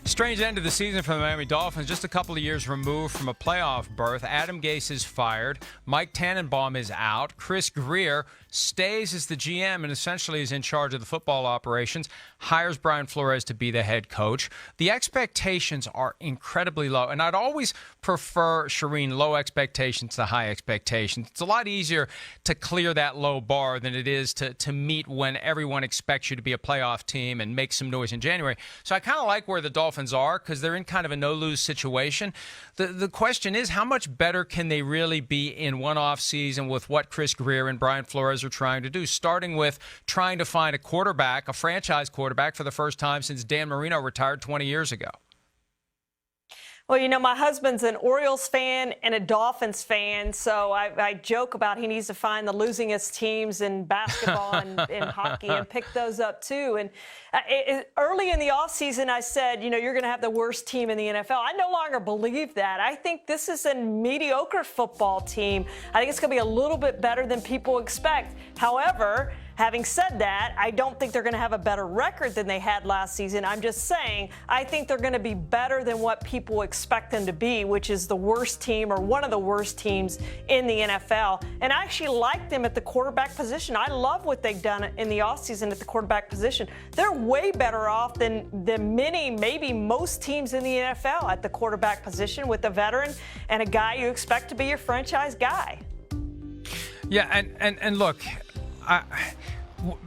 Strange end of the season for the Miami Dolphins. Just a couple of years removed from a playoff berth. Adam Gase is fired. Mike Tannenbaum is out. Chris Grier stays as the GM and essentially is in charge of the football operations. Hires Brian Flores to be the head coach. The expectations are incredibly low. And I'd always prefer, Shireen, low expectations to high expectations. It's a lot easier to clear that low bar than it is to meet when everyone expects you to be a playoff team and make some noise in January. So I kind of like where the Dolphins are because they're in kind of a no-lose situation. The question is, how much better can they really be in one off season with what Chris Grier and Brian Flores are trying to do, starting with trying to find a quarterback, a franchise quarterback, for the first time since Dan Marino retired 20 years ago? Well, you know, my husband's an Orioles fan and a Dolphins fan, so I joke about he needs to find the losingest teams in basketball and in hockey and pick those up, too. And early in the offseason, I said, you know, you're going to have the worst team in the NFL. I no longer believe that. I think this is a mediocre football team. I think it's going to be a little bit better than people expect. However, having said that, I don't think they're going to have a better record than they had last season. I'm just saying I think they're going to be better than what people expect them to be, which is the worst team or one of the worst teams in the NFL. And I actually like them at the quarterback position. I love what they've done in the offseason at the quarterback position. They're way better off than many, maybe most teams in the NFL at the quarterback position with a veteran and a guy you expect to be your franchise guy. Yeah, and look,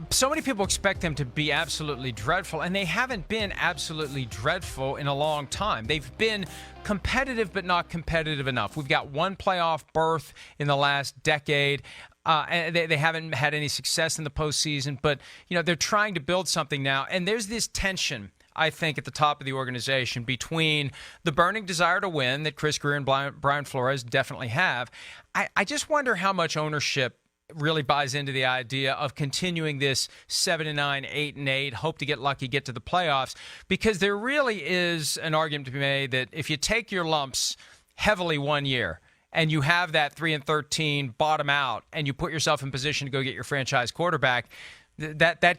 so many people expect them to be absolutely dreadful, and they haven't been absolutely dreadful in a long time. They've been competitive, but not competitive enough. We've got one playoff berth in the last decade. And they haven't had any success in the postseason, but you know they're trying to build something now. And there's this tension, I think, at the top of the organization between the burning desire to win that Chris Grier and Brian Flores definitely have. I just wonder how much ownership really buys into the idea of continuing this 7-9, 8-8, hope to get lucky, get to the playoffs, because there really is an argument to be made that if you take your lumps heavily one year and you have that 3-13 bottom out and you put yourself in position to go get your franchise quarterback, that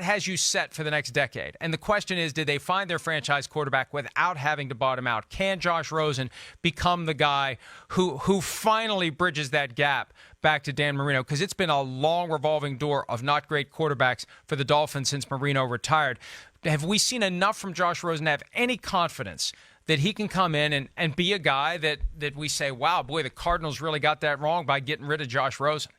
has you set for the next decade. And the question is, did they find their franchise quarterback without having to bottom out? Can Josh Rosen become the guy who finally bridges that gap back to Dan Marino? Because it's been a long revolving door of not great quarterbacks for the Dolphins since Marino retired. Have we seen enough from Josh Rosen to have any confidence that he can come in and be a guy that we say, wow, boy, the Cardinals really got that wrong by getting rid of Josh Rosen?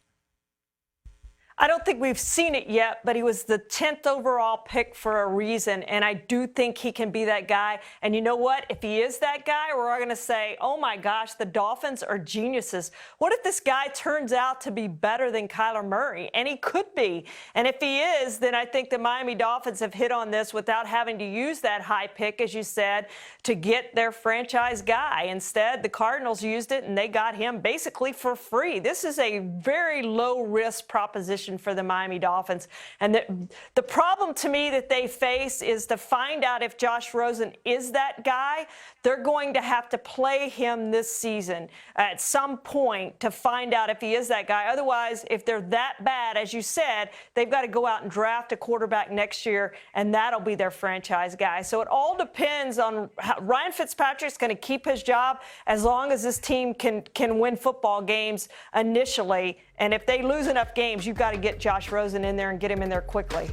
I don't think we've seen it yet, but he was the 10th overall pick for a reason, and I do think he can be that guy. And you know what? If he is that guy, we're all going to say, oh, my gosh, the Dolphins are geniuses. What if this guy turns out to be better than Kyler Murray? And he could be. And if he is, then I think the Miami Dolphins have hit on this without having to use that high pick, as you said, to get their franchise guy. Instead, the Cardinals used it, and they got him basically for free. This is a very low-risk proposition for the Miami Dolphins. And the problem to me that they face is to find out if Josh Rosen is that guy. They're going to have to play him this season at some point to find out if he is that guy. Otherwise, if they're that bad, as you said, they've got to go out and draft a quarterback next year, and that'll be their franchise guy. So it all depends on how Ryan Fitzpatrick's going to keep his job as long as this team can win football games initially. And if they lose enough games, you've got to get Josh Rosen in there and get him in there quickly.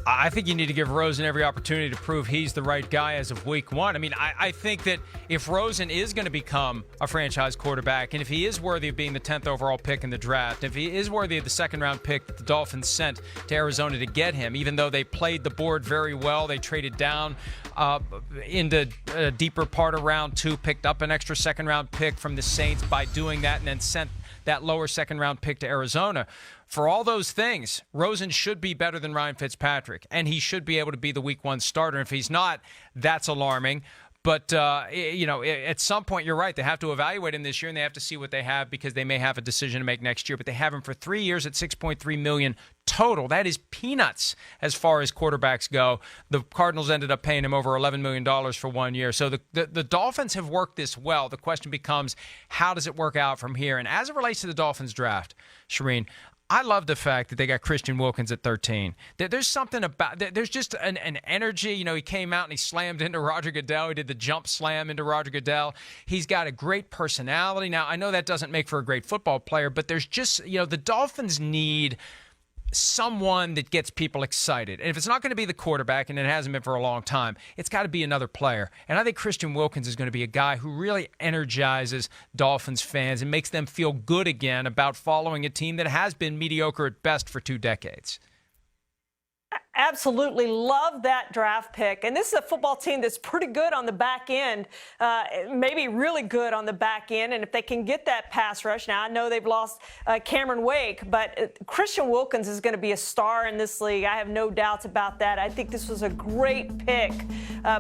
I think you need to give Rosen every opportunity to prove he's the right guy as of week one. I mean, I think that if Rosen is going to become a franchise quarterback, and if he is worthy of being the 10th overall pick in the draft, if he is worthy of the second-round pick that the Dolphins sent to Arizona to get him, even though they played the board very well, they traded down into a deeper part of round two, picked up an extra second-round pick from the Saints by doing that, and then sent that lower second-round pick to Arizona. For all those things, Rosen should be better than Ryan Fitzpatrick, and he should be able to be the week one starter. If he's not, that's alarming. But, you know, at some point, you're right. They have to evaluate him this year, and they have to see what they have because they may have a decision to make next year. But they have him for 3 years at $6.3 million total. That is peanuts as far as quarterbacks go. The Cardinals ended up paying him over $11 million for 1 year. So the Dolphins have worked this well. The question becomes, how does it work out from here? And as it relates to the Dolphins draft, Shireen, I love the fact that they got Christian Wilkins at 13. There's something about there's just an energy. You know, he came out and he slammed into Roger Goodell. He did the jump slam into Roger Goodell. He's got a great personality. Now, I know that doesn't make for a great football player, but there's just, you know, the Dolphins need someone that gets people excited. And if it's not going to be the quarterback, and it hasn't been for a long time, it's got to be another player. And I think Christian Wilkins is going to be a guy who really energizes Dolphins fans and makes them feel good again about following a team that has been mediocre at best for 2 decades. Absolutely love that draft pick. And this is a football team that's pretty good on the back end, maybe really good on the back end. And if they can get that pass rush, now I know they've lost Cameron Wake, but Christian Wilkins is going to be a star in this league. I have no doubts about that. I think this was a great pick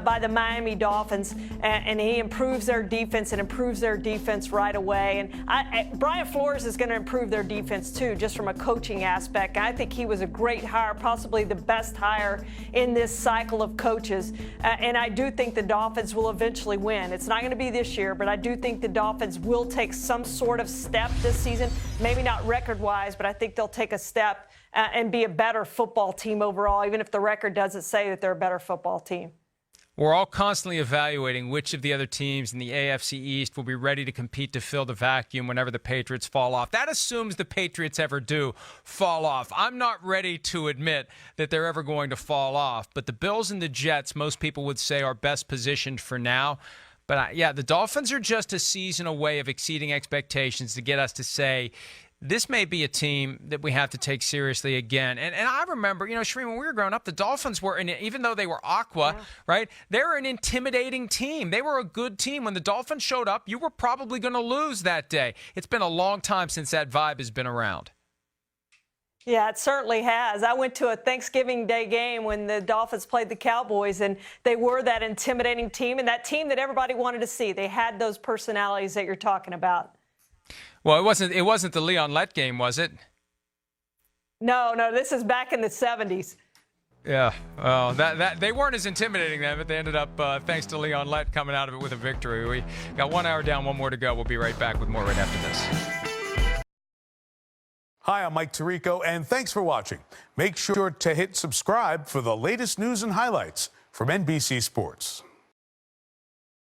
by the Miami Dolphins, and he improves their defense and improves their defense right away. And Brian Flores is going to improve their defense too, just from a coaching aspect. I think he was a great hire, possibly the best hire in this cycle of coaches. And I do think the Dolphins will eventually win. It's not going to be this year, but I do think the Dolphins will take some sort of step this season. Maybe not record-wise, but I think they'll take a step and be a better football team overall, even if the record doesn't say that they're a better football team. We're all constantly evaluating which of the other teams in the AFC East will be ready to compete to fill the vacuum whenever the Patriots fall off. That assumes the Patriots ever do fall off. I'm not ready to admit that they're ever going to fall off, but the Bills and the Jets, most people would say, are best positioned for now. But yeah, the Dolphins are just a season away of exceeding expectations to get us to say, this may be a team that we have to take seriously again. And I remember, you know, Shereen, when we were growing up, the Dolphins were, even though they were aqua, right, they were an intimidating team. They were a good team. When the Dolphins showed up, you were probably going to lose that day. It's been a long time since that vibe has been around. Yeah, it certainly has. I went to a Thanksgiving Day game when the Dolphins played the Cowboys, and they were that intimidating team and that team that everybody wanted to see. They had those personalities that you're talking about. Well, it wasn't the Leon Lett game, was it? No, this is back in the 70s. Yeah, well, that they weren't as intimidating then, but they ended up, thanks to Leon Lett, coming out of it with a victory. We got 1 hour down, 1 more to go. We'll be right back with more right after this. Hi, I'm Mike Tirico, and thanks for watching. Make sure to hit subscribe for the latest news and highlights from NBC Sports.